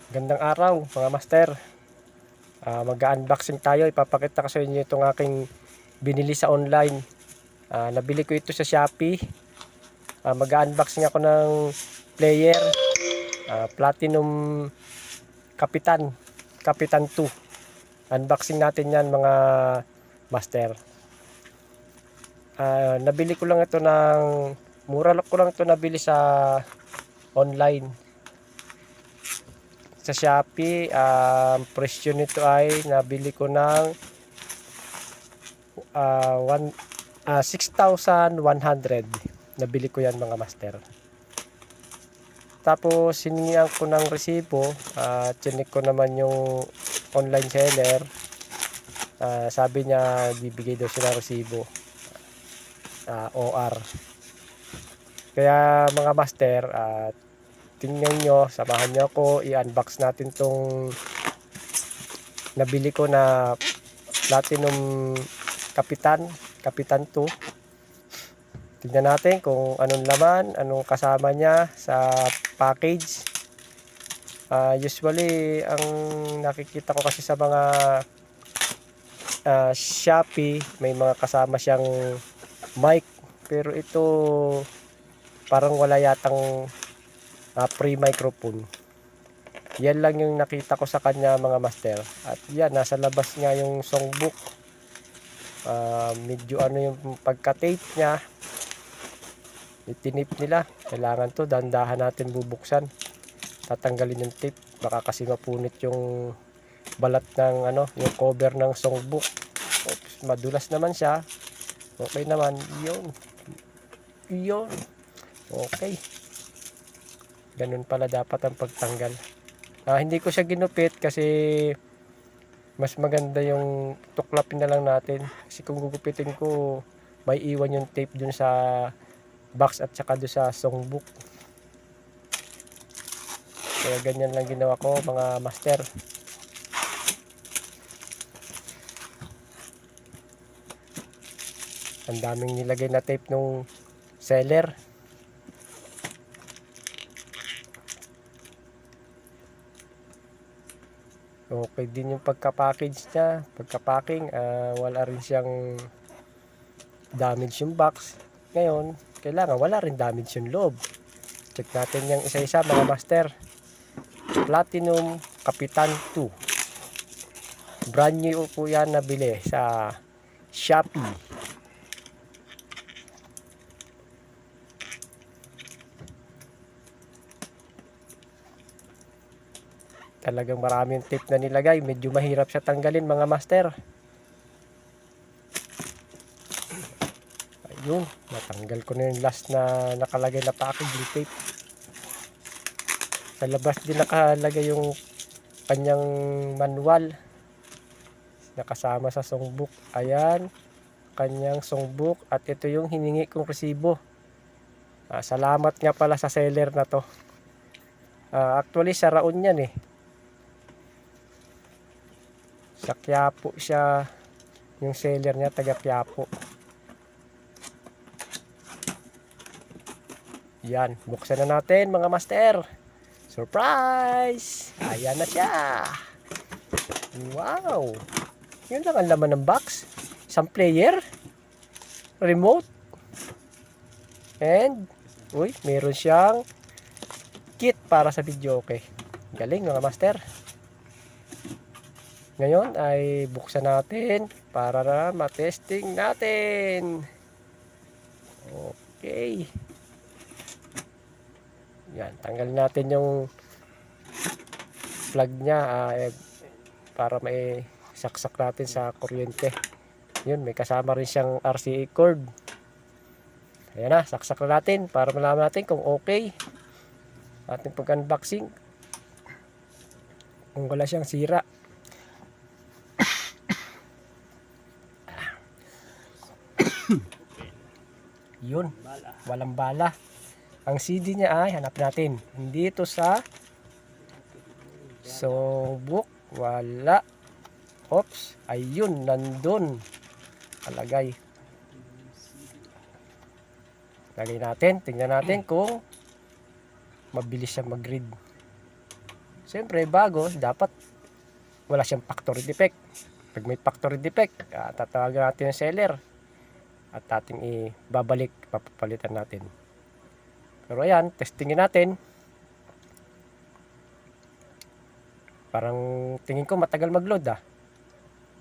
Gandang araw mga master. Mag-unboxing tayo. Ipapakita ko sa inyo itong aking binili sa online. Nabili ko ito sa Shopee. Mag-unboxing ako ng player Platinum Kapitan 2. Unboxing natin yan mga master. Nabili ko lang ito ng mura ko lang ito nabili sa online. Sa Shopee, presyo nito ay nabili ko ng 6,100. Nabili ko yan mga master. Tapos siningihan ko ng resibo, chinik ko naman yung online seller. Sabi niya bibigay daw sila resibo, OR. Kaya mga master, tingnan nyo, samahan nyo ako, i-unbox natin tong nabili ko na Platinum Kapitan 2. Tingnan natin kung anong laman, anong kasama niya sa package. Usually ang nakikita ko kasi sa mga Shopee, may mga kasama siyang mic, pero ito parang wala yatang pre-microphone. Yan lang yung nakita ko sa kanya mga master. At yan, nasa labas nga yung songbook. Medyo ano yung pagka-tape niya, itinip nila. Kailangan to, dandahan natin bubuksan. Tatanggalin yung tape, baka kasi mapunit yung balat ng yung cover ng songbook. Oops, madulas naman siya. Okay naman, yun. Okay. Ganun pala dapat ang pagtanggal. Hindi ko siya ginupit kasi mas maganda yung tuklapin na lang natin. Kasi kung gugupitin ko, may iwan yung tape dun sa box at saka dun sa songbook. Kaya ganyan lang ginawa ko mga master. Ang daming nilagay na tape nung seller. Okay din yung pagka-package niya, pagka-packing, wala rin siyang damage yung box. Ngayon, kailangan wala rin damage yung loob. Check natin yung isa-isa mga master. Platinum Kapitan 2. Brand new po yan nabili sa Shopee. Talagang maraming tape na nilagay. Medyo mahirap siya tanggalin mga master. Ayun, natanggal ko na yung last na nakalagay na packaging tape. Sa labas din nakalagay yung kanyang manual. Nakasama sa songbook. Ayan, kanyang songbook. At ito yung hiningi kong resibo. Salamat nga pala sa seller na to. Actually, sa Raon yan eh. Sa Quiapo siya, yung seller niya taga Quiapo. Yan, buksan na natin mga master. Surprise! Ayan na siya. Wow! Yun lang ang laman ng box. Isang player, remote, and meron siyang kit para sa video. Okay, galing mga master. Ngayon ay buksan natin para na matesting natin. Okay. Yan, tanggalin natin yung plug niya para may saksak natin sa kuryente. Yun, may kasama rin siyang RCA cord. Ayan na, saksak na natin para malaman natin kung okay ating pag-unboxing. Kung wala siyang sira. Yun, walang bala. Ang CD niya ay hanap natin. Hindi ito sa songbook. Wala. Oops, ayun, nandun. Kalagay. Lagay natin, tingnan natin kung mabilis siya mag-read. Siyempre, bago, dapat wala siyang factory defect. Pag may factory defect, tatawagan natin yung seller at ating ibabalik, papapalitan natin. Pero ayan, testingin natin. Parang tingin ko matagal mag-load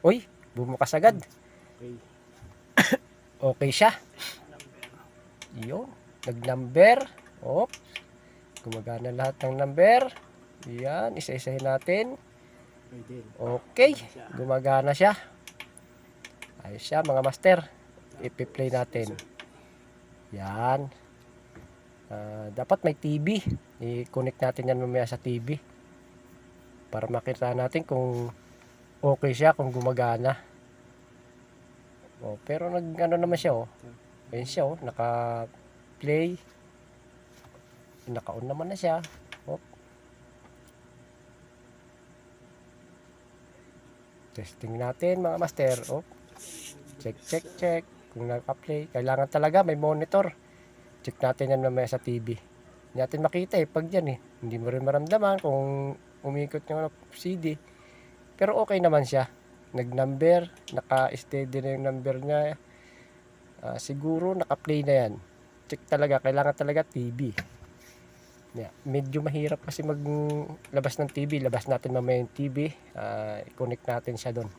Uy, bumukas agad. Okay siya. Yun, nag-number. Gumagana lahat ng number. Yan, isa-isahin natin. Okay, gumagana siya. Ayos siya mga master. I-play natin. Yan. Dapat may TV. I-connect natin yan mamaya sa TV. Para makita natin kung okay siya, kung gumagana. Pero nag-ano naman siya Ayun siya naka-play. Naka-on naman na siya. Testing natin mga master. Check. Kung naka-play. Kailangan talaga may monitor. Check natin yan mamaya sa TV. Hindi natin makita pag yan Hindi mo rin maramdaman kung umikot yung CD. Pero okay naman siya. Nag-number. Naka-steady na yung number niya. Siguro naka-play na yan. Check talaga. Kailangan talaga TV. Medyo mahirap kasi maglabas ng TV. Labas natin mamaya yung TV. I-connect natin siya doon.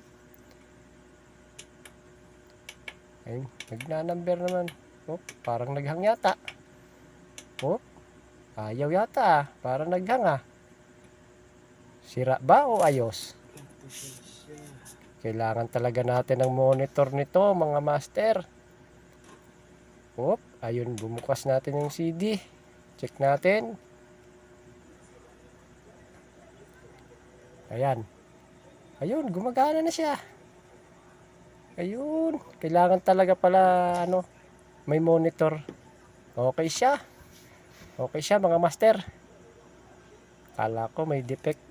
Ayun, nagna-number naman. Parang naghang yata. Ayaw yata. Parang naghang Sira ba o ayos? Kailangan talaga natin ng monitor nito mga master. Ayun, bumukas natin yung CD. Check natin. Ayan. Ayun, gumagana na siya. Ayun, kailangan talaga pala may monitor. Okay siya mga master. Kala ko may defect.